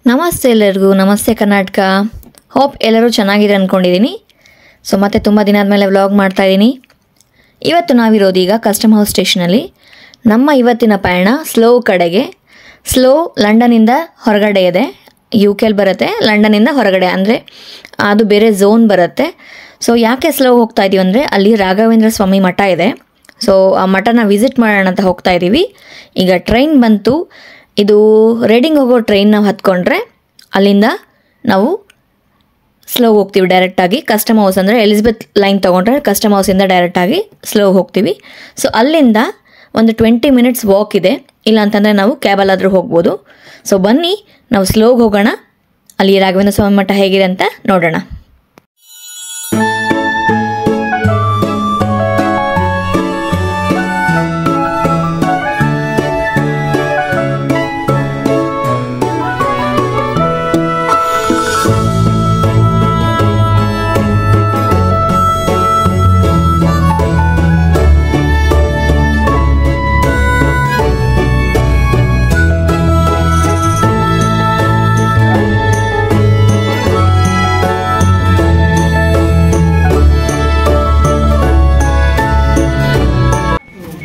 ನಮಸ್ತೆ ಎಲ್ಲರಿಗೂ, ನಮಸ್ತೆ ಕರ್ನಾಟಕ. ಹೋಪ್ ಎಲ್ಲರೂ ಚೆನ್ನಾಗಿದೆ ಅಂದ್ಕೊಂಡಿದ್ದೀನಿ. ಸೊ ಮತ್ತೆ ತುಂಬ ದಿನ ಆದಮೇಲೆ ವ್ಲಾಗ್ ಮಾಡ್ತಾಯಿದ್ದೀನಿ. ಇವತ್ತು ನಾವಿರೋದು ಈಗ ಕಸ್ಟಮ್ ಹೌಸ್ ಸ್ಟೇಷನಲ್ಲಿ. ನಮ್ಮ ಇವತ್ತಿನ ಪಯಣ ಸ್ಲೋ ಕಡೆಗೆ. ಸ್ಲೋ ಲಂಡನಿಂದ ಹೊರಗಡೆ ಇದೆ, UK ಬರುತ್ತೆ. ಲಂಡನಿಂದ ಹೊರಗಡೆ ಅಂದರೆ ಅದು ಬೇರೆ ಝೋನ್ ಬರುತ್ತೆ. ಸೊ ಯಾಕೆ ಸ್ಲೋ ಹೋಗ್ತಾ ಇದ್ದೀವಿ ಅಂದರೆ ಅಲ್ಲಿ ರಾಘವೇಂದ್ರ ಸ್ವಾಮಿ ಮಠ ಇದೆ. ಸೊ ಆ ಮಠನ ವಿಸಿಟ್ ಮಾಡೋಣ ಅಂತ ಹೋಗ್ತಾ ಇದ್ದೀವಿ. ಈಗ ಟ್ರೈನ್ ಬಂತು. ಇದು ರೇಡಿಂಗ್ ಹೋಗೋ ಟ್ರೈನ್ ನಾವು ಹತ್ಕೊಂಡ್ರೆ ಅಲ್ಲಿಂದ ನಾವು ಸ್ಲೋ ಹೋಗ್ತೀವಿ ಡೈರೆಕ್ಟಾಗಿ. ಕಸ್ಟಮ್ ಹೌಸ್ ಅಂದರೆ ಎಲಿಜಬೆತ್ ಲೈನ್ ತೊಗೊಂಡ್ರೆ ಕಸ್ಟಮ್ ಹೌಸಿಂದ ಡೈರೆಕ್ಟಾಗಿ ಸ್ಲೋ ಹೋಗ್ತೀವಿ. ಸೊ ಅಲ್ಲಿಂದ ಒಂದು 20 ಮಿನಿಟ್ಸ್ ವಾಕ್ ಇದೆ, ಇಲ್ಲ ಅಂತಂದರೆ ನಾವು ಕ್ಯಾಬಲ್ಲಾದರೂ ಹೋಗ್ಬೋದು. ಸೊ ಬನ್ನಿ ನಾವು ಸ್ಲೋಗೆ ಹೋಗೋಣ, ಅಲ್ಲಿ ರಾಘವೇಂದ್ರ ಸ್ವಾಮಿ ಮಠ ಹೇಗಿದೆ ಅಂತ ನೋಡೋಣ.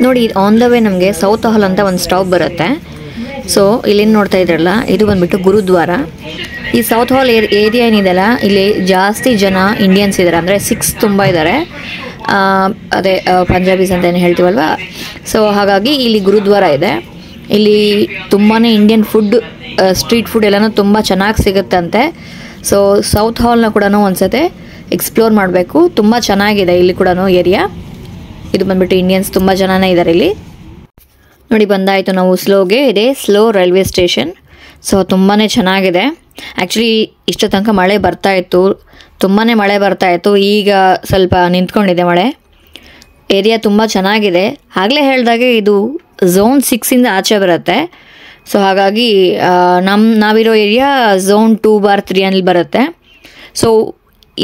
ನೋಡಿ, ಆನ್ ದ ವೇ ನಮಗೆ ಸೌತ್ ಹಾಲ್ ಅಂತ ಒಂದು ಸ್ಟಾಪ್ ಬರುತ್ತೆ. ಸೊ ಇಲ್ಲೇನು ನೋಡ್ತಾ ಇದ್ರಲ್ಲ, ಇದು ಬಂದುಬಿಟ್ಟು ಗುರುದ್ವಾರ. ಈ ಸೌತ್ ಹಾಲ್ ಏರಿಯಾ ಏನಿದೆಯಲ್ಲ, ಇಲ್ಲಿ ಜಾಸ್ತಿ ಜನ ಇಂಡಿಯನ್ಸ್ ಇದ್ದಾರೆ, ಅಂದರೆ ಸಿಖ್ಸ್ ತುಂಬ ಇದ್ದಾರೆ. ಅದೇ ಪಂಜಾಬೀಸ್ ಅಂತ ಏನು ಹೇಳ್ತೀವಲ್ವ. ಸೊ ಹಾಗಾಗಿ ಇಲ್ಲಿ ಗುರುದ್ವಾರ ಇದೆ. ಇಲ್ಲಿ ತುಂಬಾ ಇಂಡಿಯನ್ ಫುಡ್, ಸ್ಟ್ರೀಟ್ ಫುಡ್ ಎಲ್ಲನೂ ತುಂಬ ಚೆನ್ನಾಗಿ ಸಿಗುತ್ತಂತೆ. ಸೊ ಸೌತ್ ಹಾಲ್ನ ಕೂಡ ಒಂದ್ಸತಿ ಎಕ್ಸ್ಪ್ಲೋರ್ ಮಾಡಬೇಕು, ತುಂಬ ಚೆನ್ನಾಗಿದೆ ಇಲ್ಲಿ ಕೂಡ ಏರಿಯಾ. ಇದು ಬಂದ್ಬಿಟ್ಟು ಇಂಡಿಯನ್ಸ್ ತುಂಬ ಜನನೇ ಇದ್ದಾರೆ ಇಲ್ಲಿ. ನೋಡಿ ಬಂದಾಯಿತು ನಾವು ಸ್ಲೋಗೆ. ಇದೆ ಸ್ಲೋ ರೈಲ್ವೆ ಸ್ಟೇಷನ್. ಸೊ ತುಂಬಾ ಚೆನ್ನಾಗಿದೆ. ಆ್ಯಕ್ಚುಲಿ ಇಷ್ಟು ತನಕ ಮಳೆ ಬರ್ತಾಯಿತ್ತು, ತುಂಬಾ ಮಳೆ ಬರ್ತಾಯಿತ್ತು. ಈಗ ಸ್ವಲ್ಪ ನಿಂತ್ಕೊಂಡಿದೆ ಮಳೆ. ಏರಿಯಾ ತುಂಬ ಚೆನ್ನಾಗಿದೆ. ಆಗಲೇ ಹೇಳಿದಾಗೆ ಇದು ಝೋನ್ 6ಇಂದ ಆಚೆ ಬರುತ್ತೆ. ಸೊ ಹಾಗಾಗಿ ನಾವಿರೋ ಏರಿಯಾ ಝೋನ್ 2/3 ಅಲ್ಲಿ ಬರುತ್ತೆ. ಸೊ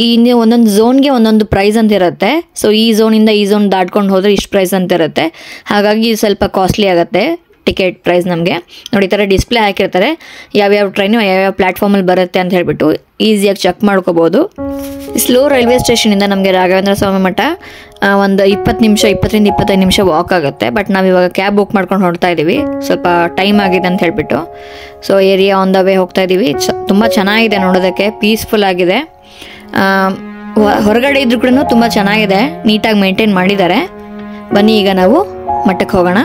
ಈ ಒಂದೊಂದು ಝೋನ್ಗೆ ಒಂದೊಂದು ಪ್ರೈಸ್ ಅಂತ ಇರುತ್ತೆ. ಸೊ ಈ ಝೋನಿಂದ ಈ ಝೋನ್ ದಾಟ್ಕೊಂಡು ಹೋದರೆ ಇಷ್ಟು ಪ್ರೈಸ್ ಅಂತ ಇರುತ್ತೆ. ಹಾಗಾಗಿ ಸ್ವಲ್ಪ ಕಾಸ್ಟ್ಲಿ ಆಗುತ್ತೆ ಟಿಕೆಟ್ ಪ್ರೈಸ್ ನಮಗೆ. ನೋಡಿ, ಈ ಥರ ಡಿಸ್ಪ್ಲೇ ಹಾಕಿರ್ತಾರೆ, ಯಾವ್ಯಾವ ಟ್ರೈನು ಯಾವ್ಯಾವ ಪ್ಲ್ಯಾಟ್ಫಾರ್ಮಲ್ಲಿ ಬರುತ್ತೆ ಅಂತ ಹೇಳಿಬಿಟ್ಟು ಈಸಿಯಾಗಿ ಚೆಕ್ ಮಾಡ್ಕೋಬೋದು. ಸ್ಲೋ ರೈಲ್ವೆ ಸ್ಟೇಷನಿಂದ ನಮಗೆ ರಾಘವೇಂದ್ರ ಸ್ವಾಮಿ ಮಠ ಒಂದು 20 ನಿಮಿಷ, 20ರಿಂದ 25 ನಿಮಿಷ ವಾಕ್ ಆಗುತ್ತೆ. ಬಟ್ ನಾವಿವಾಗ ಕ್ಯಾಬ್ ಬುಕ್ ಮಾಡ್ಕೊಂಡು ಹೊರಡ್ತಾ ಇದ್ದೀವಿ, ಸ್ವಲ್ಪ ಟೈಮ್ ಆಗಿದೆ ಅಂತ ಹೇಳಿಬಿಟ್ಟು. So area on the way ಹೋಗ್ತಾ ಇದ್ದೀವಿ. ತುಂಬ ಚೆನ್ನಾಗಿದೆ ನೋಡೋದಕ್ಕೆ, ಪೀಸ್ಫುಲ್ ಆಗಿದೆ. ಹೊರಗಡೆ ಇದ್ರೂ ಕೂಡ ತುಂಬ ಚೆನ್ನಾಗಿದೆ, ನೀಟಾಗಿ ಮೇಂಟೈನ್ ಮಾಡಿದ್ದಾರೆ. ಬನ್ನಿ ಈಗ ನಾವು ಮಠಕ್ಕೆ ಹೋಗೋಣ.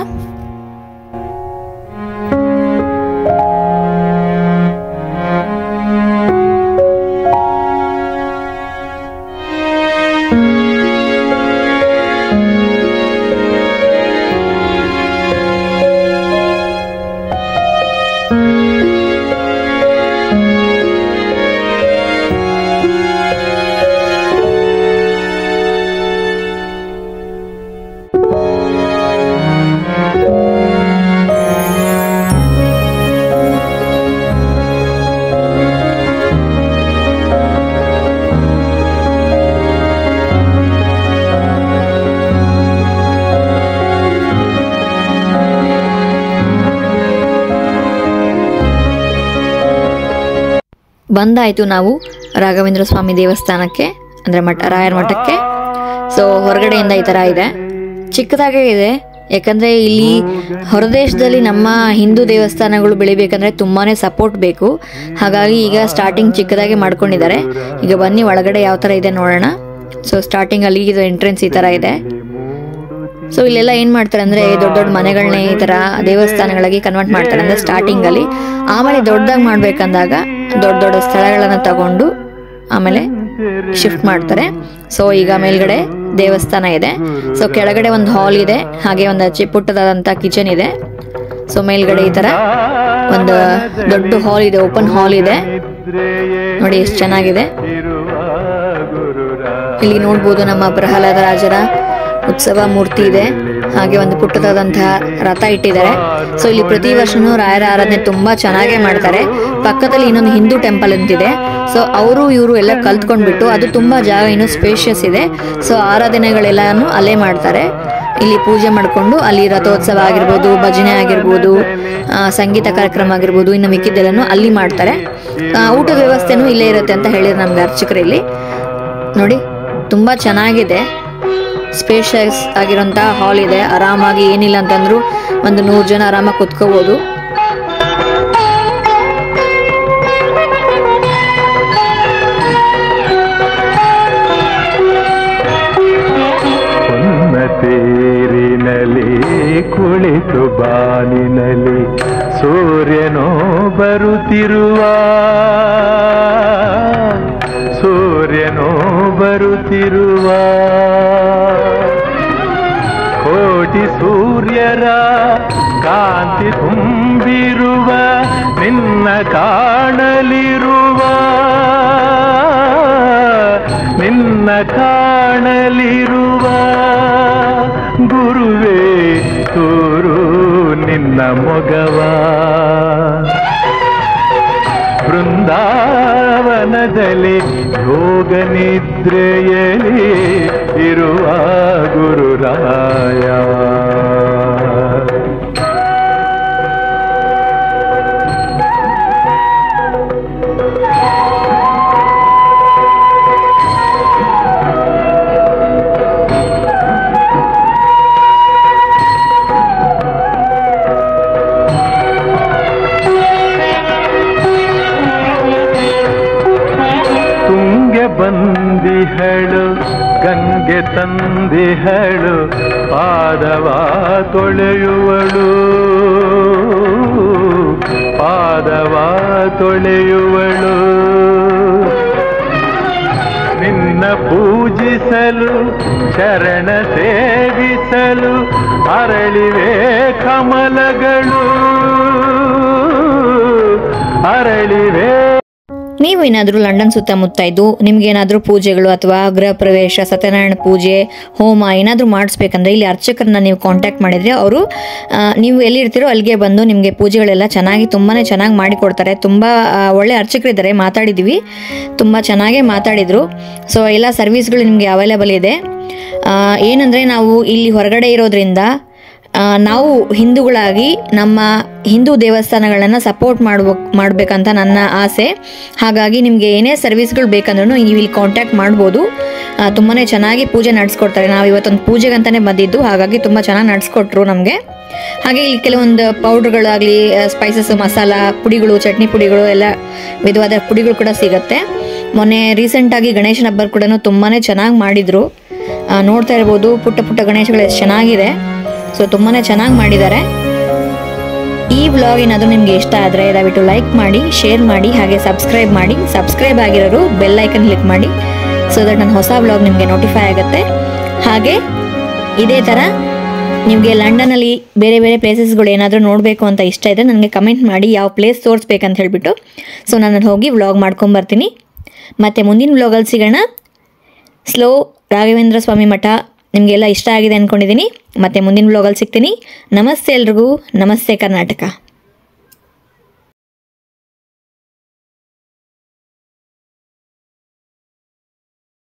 ಬಂದಾಯಿತು ನಾವು ರಾಘವೇಂದ್ರ ಸ್ವಾಮಿ ದೇವಸ್ಥಾನಕ್ಕೆ, ಅಂದರೆ ರಾಯರ ಮಠಕ್ಕೆ. ಸೊ ಹೊರಗಡೆಯಿಂದ ಈ ಥರ ಇದೆ, ಚಿಕ್ಕದಾಗೇ ಇದೆ. ಯಾಕಂದರೆ ಇಲ್ಲಿ ಹೊರದೇಶದಲ್ಲಿ ನಮ್ಮ ಹಿಂದೂ ದೇವಸ್ಥಾನಗಳು ಬೆಳಿಬೇಕಂದ್ರೆ ತುಂಬಾ ಸಪೋರ್ಟ್ ಬೇಕು. ಹಾಗಾಗಿ ಈಗ ಸ್ಟಾರ್ಟಿಂಗ್ ಚಿಕ್ಕದಾಗಿ ಮಾಡ್ಕೊಂಡಿದ್ದಾರೆ. ಈಗ ಬನ್ನಿ ಒಳಗಡೆ ಯಾವ ಥರ ಇದೆ ನೋಡೋಣ. ಸೊ ಸ್ಟಾರ್ಟಿಂಗಲ್ಲಿ ಇದು ಎಂಟ್ರೆನ್ಸ್ ಈ ಥರ ಇದೆ. ಸೊ ಇಲ್ಲೆಲ್ಲ ಏನು ಮಾಡ್ತಾರೆ ಅಂದರೆ ದೊಡ್ಡ ದೊಡ್ಡ ಮನೆಗಳನ್ನೇ ಈ ಥರ ದೇವಸ್ಥಾನಗಳಾಗಿ ಕನ್ವರ್ಟ್ ಮಾಡ್ತಾರೆ, ಅಂದರೆ ಸ್ಟಾರ್ಟಿಂಗಲ್ಲಿ. ಆಮೇಲೆ ದೊಡ್ಡದಾಗಿ ಮಾಡಬೇಕಂದಾಗ ದೊಡ್ಡ ದೊಡ್ಡ ಸ್ಥಳಗಳನ್ನು ತಗೊಂಡು ಆಮೇಲೆ ಶಿಫ್ಟ್ ಮಾಡ್ತಾರೆ. ಸೊ ಈಗ ಮೇಲ್ಗಡೆ ದೇವಸ್ಥಾನ ಇದೆ. ಸೊ ಕೆಳಗಡೆ ಒಂದು ಹಾಲ್ ಇದೆ, ಹಾಗೆ ಒಂದು ಪುಟ್ಟದಾದಂಥ ಕಿಚನ್ ಇದೆ. ಸೊ ಮೇಲ್ಗಡೆ ಈ ಥರ ಒಂದು ದೊಡ್ಡ ಹಾಲ್ ಇದೆ, ಓಪನ್ ಹಾಲ್ ಇದೆ. ನೋಡಿ ಎಷ್ಟು ಚೆನ್ನಾಗಿದೆ. ಇಲ್ಲಿ ನೋಡ್ಬೋದು ನಮ್ಮ ಪ್ರಹ್ಲಾದ ರಾಜರ ಉತ್ಸವ ಮೂರ್ತಿ ಇದೆ, ಹಾಗೆ ಒಂದು ಪುಟ್ಟದಾದಂತಹ ರಥ ಇಟ್ಟಿದ್ದಾರೆ. ಸೊ ಇಲ್ಲಿ ಪ್ರತಿ ವರ್ಷನೂ ರಾಯರ ಆರಾಧನೆ ತುಂಬಾ ಚೆನ್ನಾಗೇ ಮಾಡ್ತಾರೆ. ಪಕ್ಕದಲ್ಲಿ ಇನ್ನೊಂದು ಹಿಂದೂ ಟೆಂಪಲ್ ಅಂತಿದೆ. ಸೊ ಅವರು ಇವರು ಎಲ್ಲ ಕಲ್ತ್ಕೊಂಡ್ಬಿಟ್ಟು, ಅದು ತುಂಬಾ ಜಾಗ ಇನ್ನೂ ಸ್ಪೇಷಿಯಸ್ ಇದೆ. ಸೊ ಆರಾಧನೆಗಳೆಲ್ಲಾನು ಅಲ್ಲೇ ಮಾಡ್ತಾರೆ. ಇಲ್ಲಿ ಪೂಜೆ ಮಾಡಿಕೊಂಡು ಅಲ್ಲಿ ರಥೋತ್ಸವ ಆಗಿರ್ಬೋದು, ಭಜನೆ ಆಗಿರ್ಬೋದು, ಸಂಗೀತ ಕಾರ್ಯಕ್ರಮ ಆಗಿರ್ಬೋದು, ಇನ್ನು ಮಿಕ್ಕಿದ್ದೆಲ್ಲನೂ ಅಲ್ಲಿ ಮಾಡ್ತಾರೆ. ಊಟದ ವ್ಯವಸ್ಥೆನೂ ಇಲ್ಲೇ ಇರುತ್ತೆ ಅಂತ ಹೇಳಿದ್ರು ನಮ್ಗೆ ಅರ್ಚಕರು. ಇಲ್ಲಿ ನೋಡಿ ತುಂಬ ಚೆನ್ನಾಗಿದೆ, ಸ್ಪೇಷಿಯಸ್ ಆಗಿರೋಂಥ ಹಾಲ್ ಇದೆ. ಆರಾಮಾಗಿ ಏನಿಲ್ಲ ಅಂತಂದ್ರು ಒಂದು 100 ಜನ ಆರಾಮಾಗಿ ಕುತ್ಕೋಬೋದು. ತೇರಿನಲ್ಲಿ ಕುಳಿತು ಬಾನಿನಲ್ಲಿ ಸೂರ್ಯನೋ ಬರುತ್ತಿರುವ ಕೋಟಿ ಸೂರ್ಯರ ಕಾಂತಿ ತುಂಬಿರುವ ನಿನ್ನ ಕಾಣಲಿರುವ ಗುರುವೇ ತೋರು ನಿನ್ನ ಮೊಗವ. ಬೃಂದಾವನದಲ್ಲಿ ಯೋಗ ನಿದ್ರೆಯಲ್ಲಿ ಇರುವ ಗುರುರಾಯ. ಬಂದಿಹಳು ಗಂಗೆ ತಂದಿಹಳು ಪಾದವ ತೊಳೆಯುವಳು ನಿನ್ನ ಪೂಜಿಸಲು ಶರಣ ಸೇವಿಸಲು ಅರಳಿವೆ ಕಮಲಗಳು ನೀವು ಏನಾದರೂ ಲಂಡನ್ ಸುತ್ತಮುತ್ತ ಇದ್ದು ನಿಮ್ಗೇನಾದರೂ ಪೂಜೆಗಳು ಅಥವಾ ಗೃಹ ಪ್ರವೇಶ, ಸತ್ಯನಾರಾಯಣ ಪೂಜೆ, ಹೋಮ ಏನಾದರೂ ಮಾಡಿಸ್ಬೇಕಂದ್ರೆ ಇಲ್ಲಿ ಅರ್ಚಕರನ್ನ ನೀವು ಕಾಂಟ್ಯಾಕ್ಟ್ ಮಾಡಿದರೆ ಅವರು ನೀವು ಎಲ್ಲಿರ್ತೀರೋ ಅಲ್ಲಿಗೆ ಬಂದು ನಿಮಗೆ ಪೂಜೆಗಳೆಲ್ಲ ತುಂಬಾ ಚೆನ್ನಾಗಿ ಮಾಡಿಕೊಡ್ತಾರೆ. ತುಂಬ ಒಳ್ಳೆ ಅರ್ಚಕರಿದ್ದಾರೆ, ಮಾತಾಡಿದ್ದೀವಿ, ತುಂಬ ಚೆನ್ನಾಗೇ ಮಾತಾಡಿದರು. ಸೊ ಎಲ್ಲ ಸರ್ವಿಸ್ಗಳು ನಿಮಗೆ ಅವೈಲೇಬಲ್ ಇದೆ. ಏನಂದರೆ ನಾವು ಇಲ್ಲಿ ಹೊರಗಡೆ ಇರೋದ್ರಿಂದ ನಾವು ಹಿಂದೂಗಳಾಗಿ ನಮ್ಮ ಹಿಂದೂ ದೇವಸ್ಥಾನಗಳನ್ನು ಸಪೋರ್ಟ್ ಮಾಡಬೇಕಂತ ನನ್ನ ಆಸೆ. ಹಾಗಾಗಿ ನಿಮಗೆ ಏನೇ ಸರ್ವಿಸ್ಗಳು ಬೇಕಂದ್ರೂ ನೀವು ಇಲ್ಲಿ ಕಾಂಟ್ಯಾಕ್ಟ್ ಮಾಡ್ಬೋದು. ತುಂಬಾ ಚೆನ್ನಾಗಿ ಪೂಜೆ ನಡೆಸ್ಕೊಡ್ತಾರೆ. ನಾವು ಇವತ್ತೊಂದು ಪೂಜೆಗಂತಲೇ ಬಂದಿದ್ದು, ಹಾಗಾಗಿ ತುಂಬ ಚೆನ್ನಾಗಿ ನಡೆಸ್ಕೊಟ್ರು ನಮಗೆ. ಹಾಗೆ ಇಲ್ಲಿ ಕೆಲವೊಂದು ಪೌಡ್ರ್ಗಳಾಗಲಿ, ಸ್ಪೈಸಸ್, ಮಸಾಲ ಪುಡಿಗಳು, ಚಟ್ನಿ ಪುಡಿಗಳು, ಎಲ್ಲ ವಿಧವಾದ ಪುಡಿಗಳು ಕೂಡ ಸಿಗುತ್ತೆ. ಮೊನ್ನೆ ರೀಸೆಂಟಾಗಿ ಗಣೇಶನ ಹಬ್ಬ ಕೂಡ ತುಂಬಾ ಚೆನ್ನಾಗಿ ಮಾಡಿದರು. ನೋಡ್ತಾ ಇರ್ಬೋದು ಪುಟ್ಟ ಪುಟ್ಟ ಗಣೇಶಗಳು ಎಷ್ಟು ಚೆನ್ನಾಗಿದೆ. ಸೊ ತುಂಬಾ ಚೆನ್ನಾಗಿ ಮಾಡಿದ್ದಾರೆ. ಈ ವ್ಲಾಗ್ ಏನಾದರೂ ನಿಮಗೆ ಇಷ್ಟ ಆದರೆ ದಯವಿಟ್ಟು ಲೈಕ್ ಮಾಡಿ, ಶೇರ್ ಮಾಡಿ, ಹಾಗೆ ಸಬ್ಸ್ಕ್ರೈಬ್ ಆಗಿರೋರು ಬೆಲ್ ಐಕನ್ ಕ್ಲಿಕ್ ಮಾಡಿ, ಸೊ ದಟ್ ನನ್ನ ಹೊಸ ವ್ಲಾಗ್ ನಿಮಗೆ ನೋಟಿಫೈ ಆಗುತ್ತೆ. ಹಾಗೆ ಇದೇ ಥರ ನಿಮಗೆ ಲಂಡನಲ್ಲಿ ಬೇರೆ ಬೇರೆ ಪ್ಲೇಸಸ್ಗಳು ಏನಾದರೂ ನೋಡಬೇಕು ಅಂತ ಇಷ್ಟ ಇದ್ದರೆ ನನಗೆ ಕಮೆಂಟ್ ಮಾಡಿ, ಯಾವ ಪ್ಲೇಸ್ ತೋರಿಸ್ಬೇಕಂತ ಹೇಳಿಬಿಟ್ಟು. ಸೊ ನಾನು ಹೋಗಿ ವ್ಲಾಗ್ ಮಾಡ್ಕೊಂಬರ್ತೀನಿ. ಮತ್ತು ಮುಂದಿನ ವ್ಲಾಗಲ್ಲಿ ಸಿಗೋಣ. ಸ್ಲೋ ರಾಘವೇಂದ್ರ ಸ್ವಾಮಿ ಮಠ ನಿಮಗೆಲ್ಲ ಇಷ್ಟ ಆಗಿದೆ ಅಂದ್ಕೊಂಡಿದ್ದೀನಿ. ಮತ್ತು ಮುಂದಿನ ವ್ಲಾಗಲ್ಲಿ ಸಿಗ್ತೀನಿ. ನಮಸ್ತೆ ಎಲ್ರಿಗೂ. ನಮಸ್ತೆ ಕರ್ನಾಟಕ.